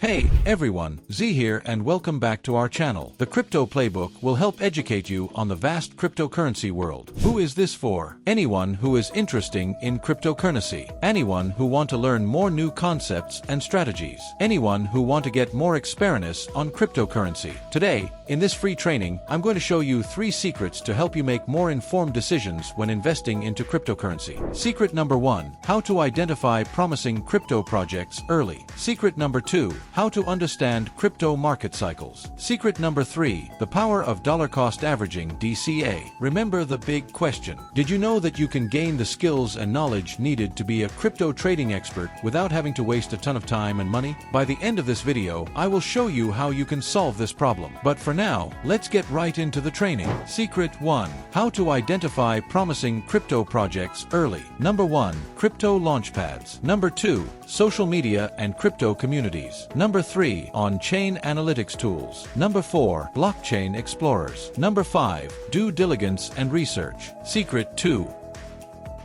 Hey, everyone, Z here and welcome back to our channel. The Crypto Playbook will help educate you on the vast cryptocurrency world. Who is this for? Anyone who is interested in cryptocurrency. Anyone who want to learn more new concepts and strategies. Anyone who want to get more experience on cryptocurrency. Today, in this free training, I'm going to show you 3 secrets to help you make more informed decisions when investing into cryptocurrency. Secret number 1, how to identify promising crypto projects early. Secret number 2, how to understand crypto market cycles. Secret number 3, the power of dollar cost averaging DCA. Remember the big question. Did you know that you can gain the skills and knowledge needed to be a crypto trading expert without having to waste a ton of time and money? By the end of this video, I will show you how you can solve this problem. But for now, let's get right into the training. Secret 1, how to identify promising crypto projects early. Number 1, crypto launchpads. Number 2, social media and crypto communities. Number 3, on-chain analytics tools. Number 4, blockchain explorers. Number 5, due diligence and research. Secret 2.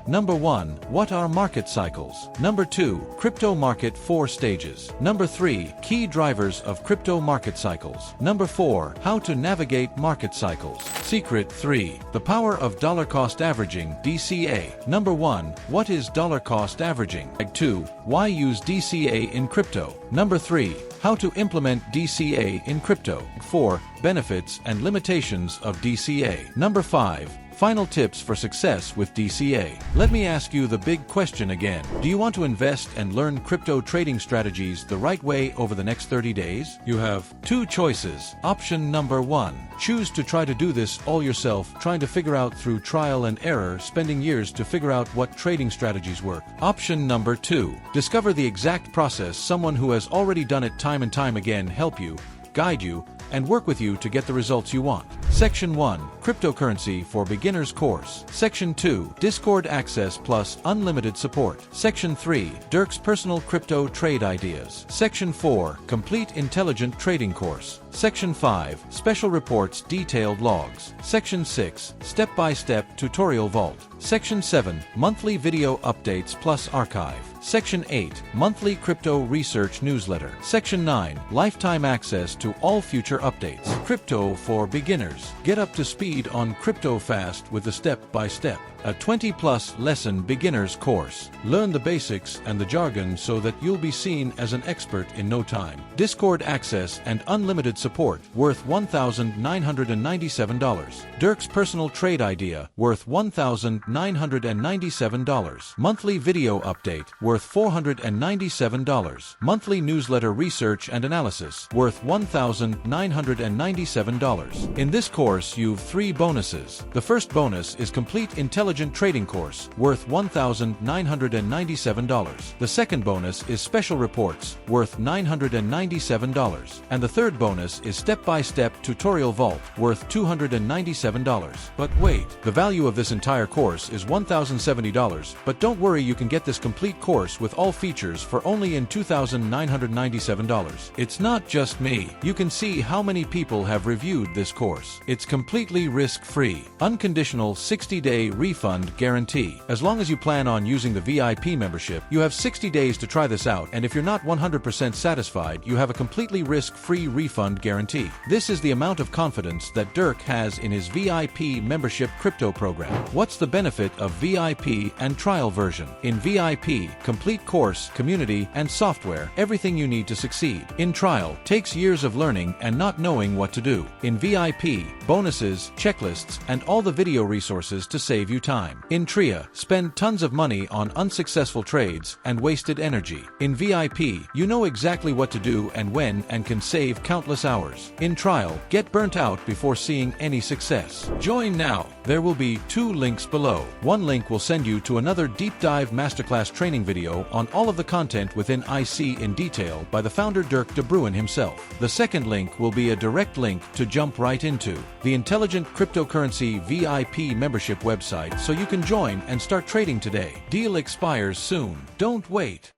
Number 1, what are market cycles? Number 2, crypto market 4 stages. Number 3, key drivers of crypto market cycles. Number 4, how to navigate market cycles. Secret 3, the power of dollar cost averaging DCA. Number 1, what is dollar cost averaging? 2, why use DCA in crypto? Number 3, how to implement DCA in crypto. 4, benefits and limitations of DCA. Number 5, final tips for success with DCA. Let me ask you the big question again. Do you want to invest and learn crypto trading strategies the right way over the next 30 days? You have 2 choices. Option number 1, choose to try to do this all yourself, trying to figure out through trial and error, spending years to figure out what trading strategies work. Option number 2, discover the exact process, someone who has already done it time and time again, help you, guide you, and work with you to get the results you want. Section 1, Cryptocurrency for Beginners course. Section 2, Discord access plus unlimited support. Section 3, Dirk's personal crypto trade ideas. Section 4, Complete intelligent trading course. Section 5, Special reports detailed logs. Section 6, Step-by-step tutorial vault. Section 7, Monthly video updates plus archive. Section 8, Monthly Crypto Research Newsletter. Section 9, Lifetime access to all future updates. Crypto for Beginners. Get up to speed on crypto fast with the step-by-step. A 20-plus lesson beginner's course. Learn the basics and the jargon so that you'll be seen as an expert in no time. Discord access and unlimited support worth $1,997. Dirk's personal trade idea worth $1,997. Monthly video update worth $497. Monthly newsletter research and analysis worth $1,997. In this course you've 3 bonuses. The first bonus is complete intelligent trading course worth $1,997. The second bonus is special reports worth $997. And the third bonus is step-by-step tutorial vault worth $297. But wait, the value of this entire course is $1,070, but don't worry, you can get this complete course with all features for only in $2,997. It's not just me. You can see how many people have reviewed this course. It's completely risk-free, unconditional 60-day refund guarantee. As long as you plan on using the VIP membership, you have 60 days to try this out, and if you're not 100% satisfied, you have a completely risk-free refund guarantee. This is the amount of confidence that Dirk has in his VIP membership crypto program. What's the benefit of VIP and trial version? In VIP, complete course, community, and software, everything you need to succeed. In trial, takes years of learning and not knowing what to do. In VIP, bonuses, checklists, and all the video resources to save you time. In TRIA, spend tons of money on unsuccessful trades and wasted energy. In VIP, you know exactly what to do and when and can save countless hours. In trial, get burnt out before seeing any success. Join now. There will be 2 links below. One link will send you to another deep dive masterclass training video on all of the content within IC in detail by the founder Dirk de Bruin himself. The second link will be a direct link to jump right into the Intelligent Cryptocurrency VIP membership website so you can join and start trading today. Deal expires soon. Don't wait.